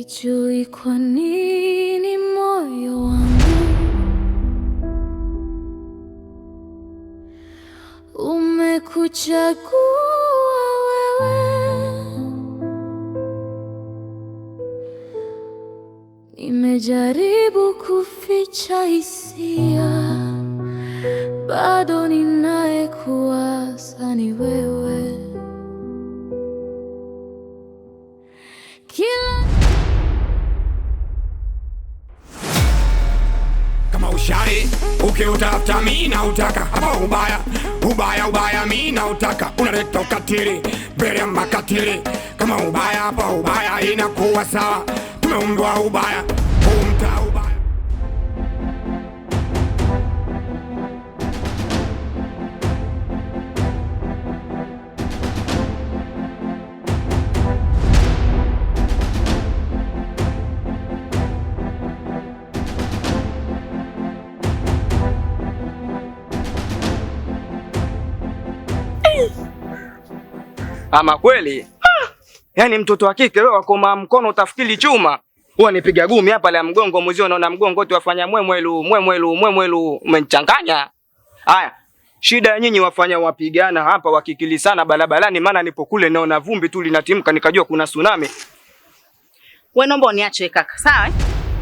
Sijui kwa nini moyo wangu umekuchagua wewe. Nimejaribu kuficha hisia, bado ninayekuwaza ni wewe. Kama ushari ukiutafuta mimi na utaka, hapa ubaya ubaya ubaya mimi na utaka, unaleta ukatili mbele ya makatili. Kama ubaya hapa ubaya inakuwa sawa, tumeumbwa ubaya umta ubaya. Ama kweli, yaani mtoto wa kike wewe wakoma mkono utafikiri chuma. Huwa nipiga gumi hapa la mgongo mzio, naona mgongo wote wafanya mwemwelu, umenichanganya. Haya, shida ya nyinyi wafanya wapigana hapa wakikilisana barabarani, maana nipo kule naona vumbi tu linatimka nikajua kuna tsunami. Wewe naomba uniache kaka, sawa?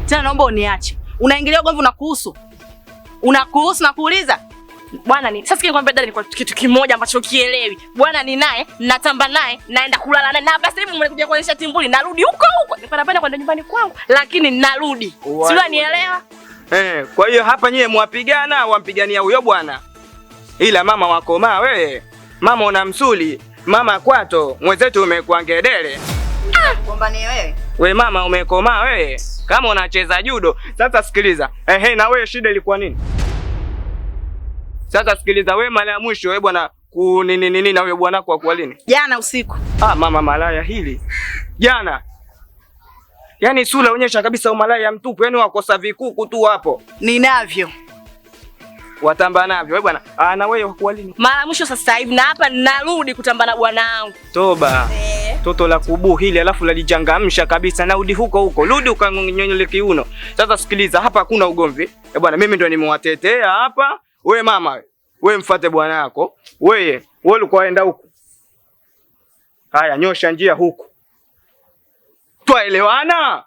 Tena naomba uniache. Unaingilia ugomvi unakuhusu. Unakuhusu na kuuliza. Bwana ni sasa nikwambia dada, ni kwa kitu kimoja ambacho kielewi. Bwana ni naye, natamba naye, naenda kulala naye. Na basi hivi mlikuja kuonyesha timbuli, narudi huko. Nipanda kwenda nyumbani kwangu, lakini narudi. Sio nielewa? Kwa hiyo hapa nyie mwapigana, wampigania huyo bwana. Ila mama wakoma wewe. Mama una msuli, mama kwato, mwenzetu umekuwa ngedere. Gombani wewe. We mama umekoma wewe. Kama unacheza judo. Sasa sikiliza. Na wewe shida ilikuwa nini? Sasa sikiliza wewe, mara ya mwisho wewe bwana nini na wewe bwana kwa lini? Jana usiku. Mama malaya hili. Jana. Yaani sura onyesha kabisa umalaya mtupu, yaani wakosa vikuku tu hapo. Ninavyo. Watamba navyo wewe bwana. Na wewe kwa lini? Mara mwisho sasa hivi na hapa narudi kutamba na bwana wangu. Toba. Toto la kubu hili alafu lalichangamsha kabisa, narudi huko. Rudi ukanyonyole kiuno. Sasa sikiliza, hapa hakuna ugomvi. Bwana mimi ndio nimewatetea hapa. Wewe mama, wewe mfuate bwana yako. Wewe ulikuwa waenda huko. Haya, nyosha njia huko. Twaelewana?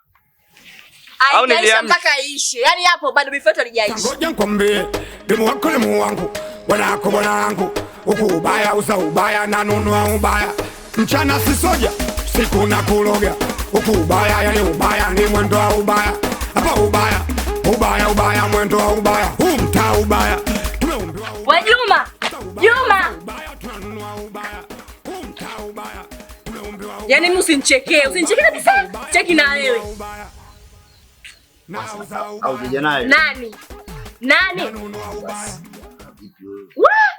Au niliamsha mpaka ishe. Yaani hapo bado bifoto halijaisha. Ngoja nikwambie, demu wako ni Mungu wangu. Bwana wako bwana wangu. Huku ubaya uza ubaya na nunua ubaya. Mchana si soja, siku na kuloga. Huku ubaya yani ubaya ni mwendo wa ubaya. Hapa ubaya, ubaya mwendo wa ubaya. Mta ubaya. Wewe Juma! Juma! Yaani usinichekee kabisa. Cheki na wewe. Au vijana nani?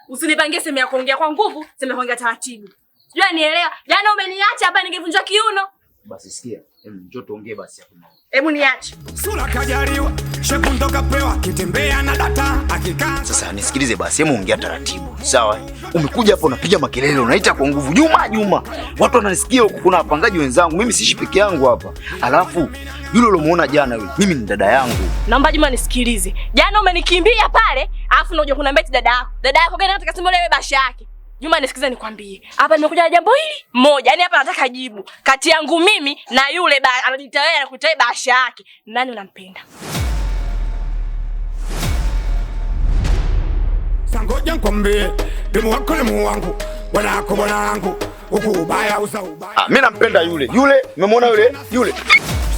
Usinipangie sema ya kuongea kwa nguvu, sema kuongea taratibu. Sijui nielewa. Jana umeniacha hapa ningevunja kiuno. Basi sikia, njoo tuongee basi hapo. Hebu niache. Sura kajaliwa, shepu ndo kapewa, kitembea na data, akikaa. Sasa nisikilize basi, hebu ongea taratibu. Sawa? Umekuja hapo unapiga makelele, unaita kwa nguvu, Juma. Watu wananisikia huko, kuna wapangaji wenzangu, mimi siishi peke yangu hapa. Alafu yule ulomuona jana yule, mimi ni dada yangu. Naomba Juma nisikilize. Jana umenikimbia pale, alafu unakuja kuniambia eti dada yako. Dada yako gani nataka simuelewe basha yake. Juma nisikilize nikwambie. Hapa nimekuja na jambo hili moja. Yaani hapa nataka jibu. Kati yangu mimi na yule anajitawala na kuitoa basha yake. Nani unampenda? Sangoja nikwambie, demu wako ni Mungu wangu. Bwana wako bwana wangu. Huku ubaya uza ubaya. Mimi nampenda yule. Umemwona yule?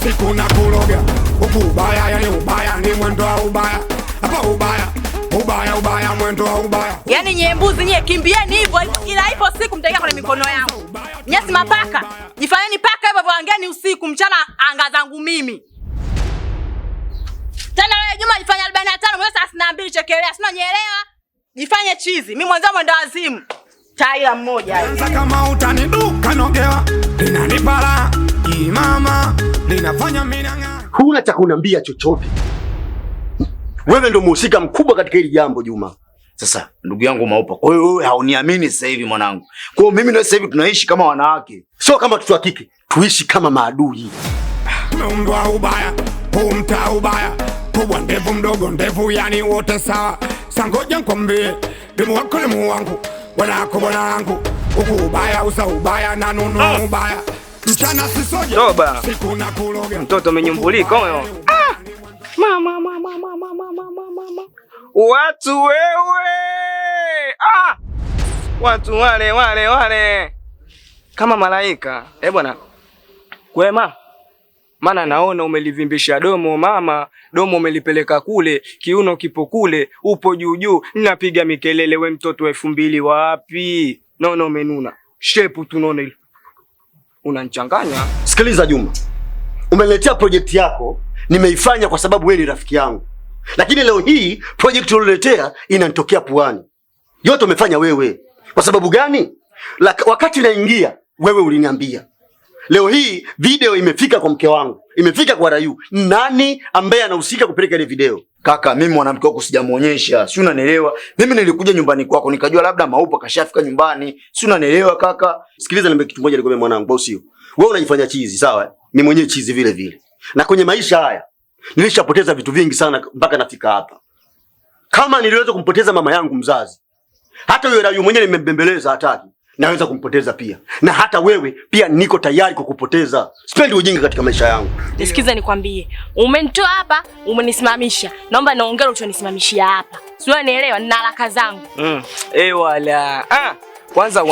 Siku na kuloga. Huku ubaya yani ubaya ni mwendo wa ubaya. Hapa ubaya mwendo wa ubaya. Yaani nyembuzi nye kimbieni hivyo, ila ipo siku mtaingia kwenye mikono yangu. Nyasi mapaka, jifanyeni paka hivyo voangeni usiku, mchana anga zangu mimi. Tena wewe Juma jifanya 45 mwezi 32 chekelea, sina nielewa. Jifanye chizi, mimi mwanzo mwendo wazimu. Taila mmoja hivi. Sasa kama utaniduka nogewa, linanipala, mama, linafanya mimi nang'aa. Huna cha kuniambia chochote. Wewe ndio mhusika mkubwa katika hili jambo Juma. Sasa ndugu yangu Maupa, kwa hiyo wewe hauniamini sasa hivi mwanangu. Kwa hiyo mimi na sasa hivi tunaishi kama wanawake. Sio kama watoto wa kike. Tuishi kama maadui. tumeumbwa ubaya, huu mtaa ubaya, kubwa ndevu mdogo ndevu, yani wote sawa. Sangoja nikwambie, demu wako demu wangu, bwana wako bwana wangu, huku ubaya uza ubaya na nunu ubaya. Mchana sisoja, Toba. siku na kuloga. Mtoto umenyumbulika huyo. Mama. Watu wewe. Watu wale. Kama malaika. Bwana. Kwema. Maana naona umelivimbisha domo mama, domo umelipeleka kule, kiuno kipo kule, upo juu, ninapiga mikelele, we mtoto 2000 wapi? Naona umenuna. Shepu tunaona ile. Unanichanganya. Sikiliza Juma, umeniletea project yako, nimeifanya kwa sababu wewe ni rafiki yangu, lakini leo hii project uliletea inanitokea puani. Yote umefanya wewe. Kwa sababu gani? Wakati naingia wewe uliniambia. Leo hii video imefika kwa mke wangu, imefika kwa Rayu. Nani ambaye anahusika kupeleka ile video? Kaka, mimi mwanamke wako sijamuonyesha. Si unanielewa? Mimi nilikuja nyumbani kwako nikajua labda Maupa kashafika nyumbani. Si unanielewa kaka? Sikiliza, niambie kitu moja nikwambie mwanangu, sio? Wewe unajifanya chizi, sawa? Ni mwenyewe chizi vile vile. Na kwenye maisha haya nilishapoteza vitu vingi sana mpaka nafika hapa. Kama niliweza kumpoteza mama yangu mzazi, hata yule Rayu mwenyewe nimembembeleza hataki, naweza kumpoteza pia. Na hata wewe pia niko tayari kukupoteza. Sipendi ujinga katika maisha yangu. Nisikize nikwambie. Umenitoa hapa, umenisimamisha. Naomba naongea ulichonisimamishia hapa. Sio unielewa, nina haraka zangu. Wala. Kwanza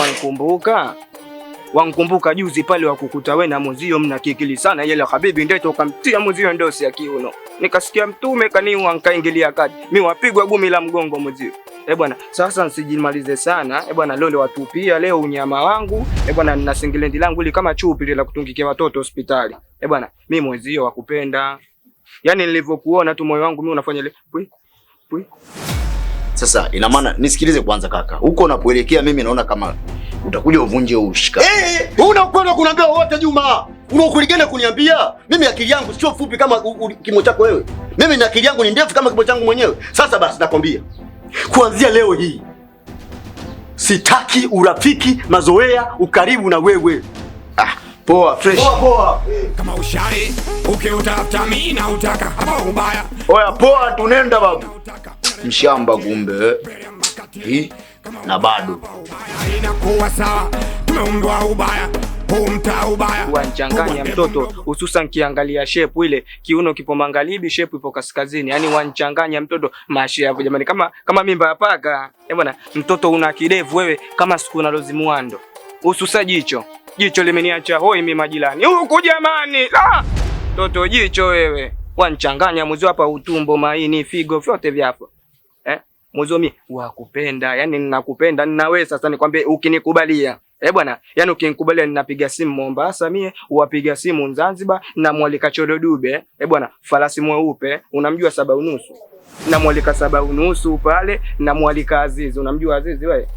wankumbuka juzi pale wakukuta wewe na muzio mna kikili sana yele habibi ndeto kamtia muzio ndosi ya kiuno. Nikasikia mtume kaniwa nkaingilia kati. Mimi wapigwa gumi la mgongo muzio. Bwana, sasa nsijimalize sana. Bwana, lole watupia leo unyama wangu. Bwana, nina singlendi langu ili kama chupi la kutungikia watoto hospitali. Bwana, mimi mwezio wakupenda. Yaani nilivyokuona tu moyo wangu mimi unafanya ile pui. Sasa ina maana nisikilize kwanza kaka. Huko unapoelekea mimi naona kama utakuja uvunje ushika. Una ukweli kuniambia wote Juma? Una ukweli gani kuniambia? Mimi akili yangu sio fupi kama kimo chako wewe. Mimi na akili yangu ni ndefu kama kimo changu mwenyewe. Sasa basi nakwambia, kuanzia leo hii sitaki urafiki, mazoea, ukaribu na wewe. Poa, fresh. Poa. Kama ushari, ukiutafuta mimi na utaka hapa ubaya. Oya, poa tunenda babu. Mshamba kumbe. Na bado Inakuwa sawa, tumeumbwa ubaya, huu mtaa ubaya. Wanchanganya mtoto, hususan kiangalia shape ile, kiuno kipo magharibi, shape ipo kaskazini. Yaani wanchanganya mtoto mashavu jamani, kama mimba ya paka. Bwana, mtoto una kidevu wewe kama siku na Rozi Muando. Hususa jicho limeniacha hoi mimi majirani. Huku jamani. Mtoto jicho wewe. Wanchanganya mzee hapa, utumbo, maini, figo vyote vyapo. Mzomi wakupenda, yani ninakupenda, ninawe sasa nikwambie ukinikubalia. Bwana, yani ukinikubalia ninapiga simu Mombasa mie, uwapiga simu Zanzibar, na mwalika Cholo Dube. Bwana, farasi mweupe, unamjua 7:30. Na mwalika 7:30 pale, na mwalika Azizi, unamjua Azizi wewe?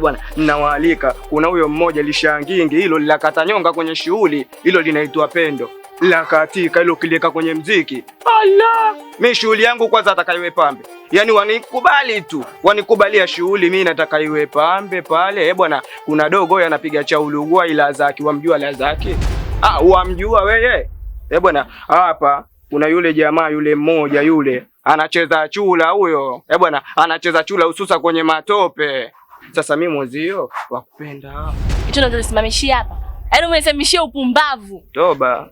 Bwana, ninawaalika. Kuna huyo mmoja lishangingi hilo lilakata nyonga kwenye shughuli, hilo linaitwa pendo. La katika hilo kileka kwenye mziki. Allah, mimi shughuli yangu kwanza atakaiwe pambe. Yaani wanikubali tu. Wanikubalia shughuli mimi nataka iwe pambe pale. Bwana, kuna dogo yeye anapiga cha ulugua ila zake, wamjua la zake? Wamjua wewe? Bwana, hapa kuna yule jamaa yule mmoja yule anacheza chula huyo. Bwana, anacheza chula hususa kwenye matope. Sasa mimi mwezio wakupenda. Hicho ndio nisimamishia hapa. Yaani umenisemishia upumbavu. Toba.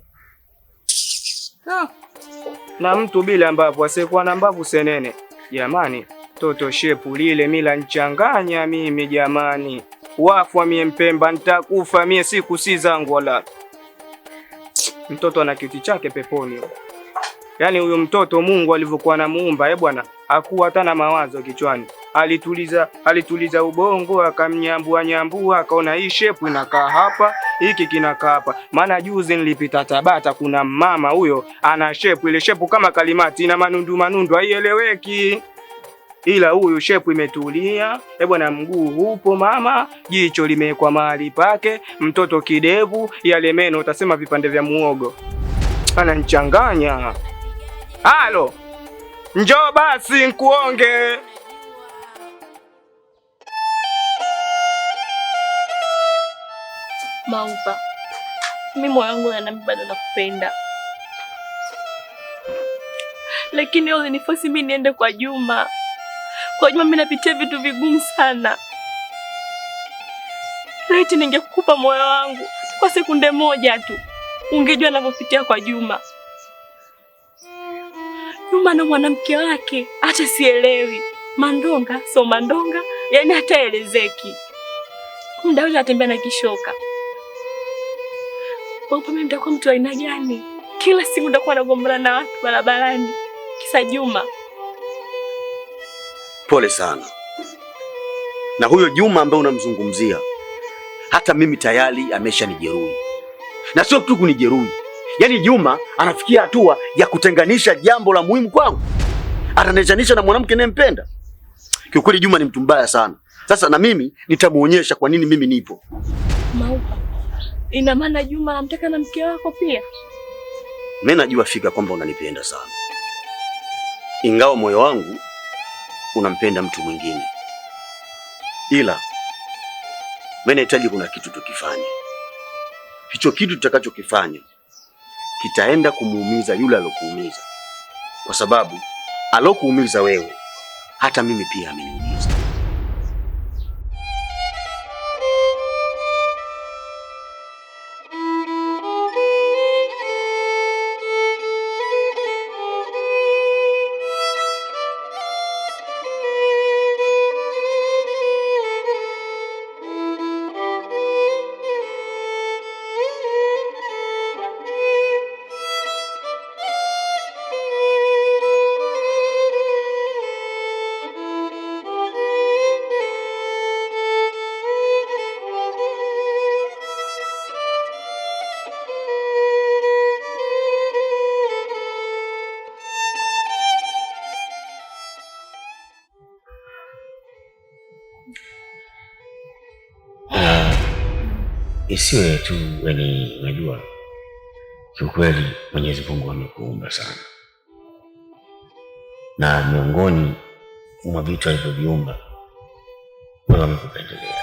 Na mtu bila mbavu asiyekuwa na mbavu senene. Jamani, toto shepu lile mila nchanganya mimi jamani. Wafu mie Mpemba nitakufa mie siku si zangu wala. Mtoto ana kiti chake peponi. Yaani huyo mtoto Mungu alivyokuwa anamuumba, bwana, hakuwa hata na mawazo kichwani. Alituliza ubongo, akamnyambua akaona hii shepu inakaa hapa, hiki kinakaa hapa. Maana juzi nilipita Tabata, kuna mama huyo ana shepu, ile shepu kama kalimati ina manundu haieleweki. Ila huyu shepu imetulia. Bwana, mguu upo mama, jicho limewekwa mahali pake, mtoto kidevu, yale meno utasema vipande vya muogo. Ananichanganya. Halo. Njoo basi nkuonge. Maupa, mimi moyo wangu unaniambia bado nakupenda. lakini wewe uliniforce mimi niende kwa Juma. Kwa Juma mimi napitia vitu vigumu sana. Laiti ningekupa moyo wangu kwa sekunde moja tu, ungejua ninavyopitia kwa Juma. Juma na mwanamke wake hata sielewi. Mandonga, so mandonga, yani hata elezeki. Muda wote anatembea na kishoka. Kwa mimi nitakuwa mtu aina gani? Kila siku nitakuwa nagombana na watu barabarani kisa Juma. Pole sana. Na huyo Juma ambaye unamzungumzia, hata mimi tayari ameshanijeruhi. Na sio tu kunijeruhi. Yaani Juma anafikia hatua ya kutenganisha jambo la muhimu kwangu. Ataniachanisha na mwanamke ninayempenda. Kiukweli Juma ni mtu mbaya sana. Sasa na mimi nitamuonyesha kwa nini mimi nipo. Maupa. Ina maana Juma anamtaka na mke wako pia? Mimi najua fika kwamba unanipenda sana. Ingawa moyo wangu unampenda mtu mwingine. Ila mimi nahitaji kuna kitu tukifanye. Hicho kitu tutakachokifanya kitaenda kumuumiza yule alokuumiza. Kwa sababu alokuumiza wewe hata mimi pia ameniumiza. Isiwe tu unajua kiukweli Mwenyezi Mungu amekuumba sana. Na miongoni mwa vitu alivyoviumba wewe amekupendelea.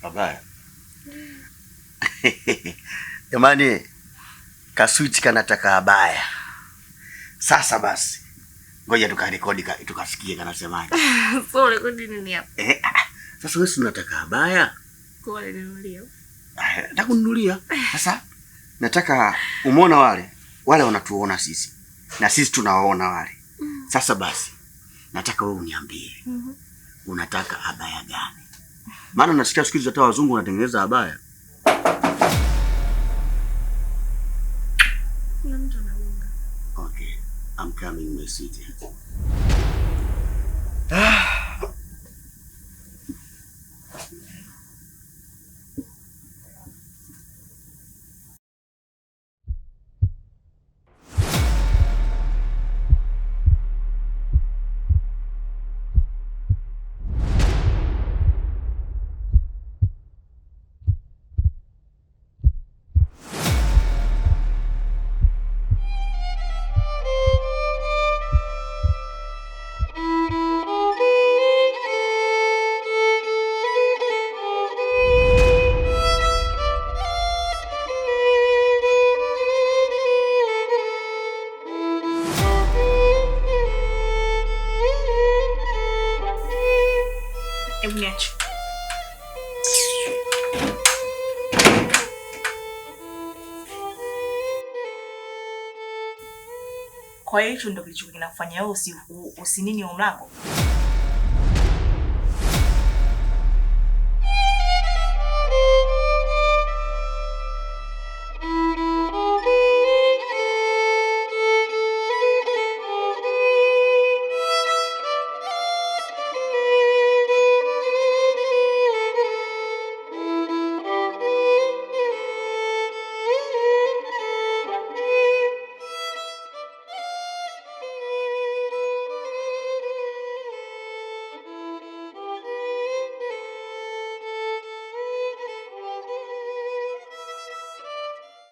Abaya. Jamani, kaswiti kanataka abaya. Sasa basi, ngoja tukarekodi tukasikie kanasemaje. So rekodi nini hapa? Sasa wewe unataka abaya? Kwa ninunulia. Nataka kununulia. Sasa nataka umeona wale wanatuona sisi. Na sisi tunawaona wale. Sasa basi, nataka wewe uniambie. Unataka abaya gani? Maana nasikia siku hizi hata wazungu wanatengeneza abaya. Kuna mtu anagonga. Okay, I'm coming my city. Hebu niache. Kwa hiyo hicho ndio kilichokuwa kinakufanya wewe usinini wa mlango?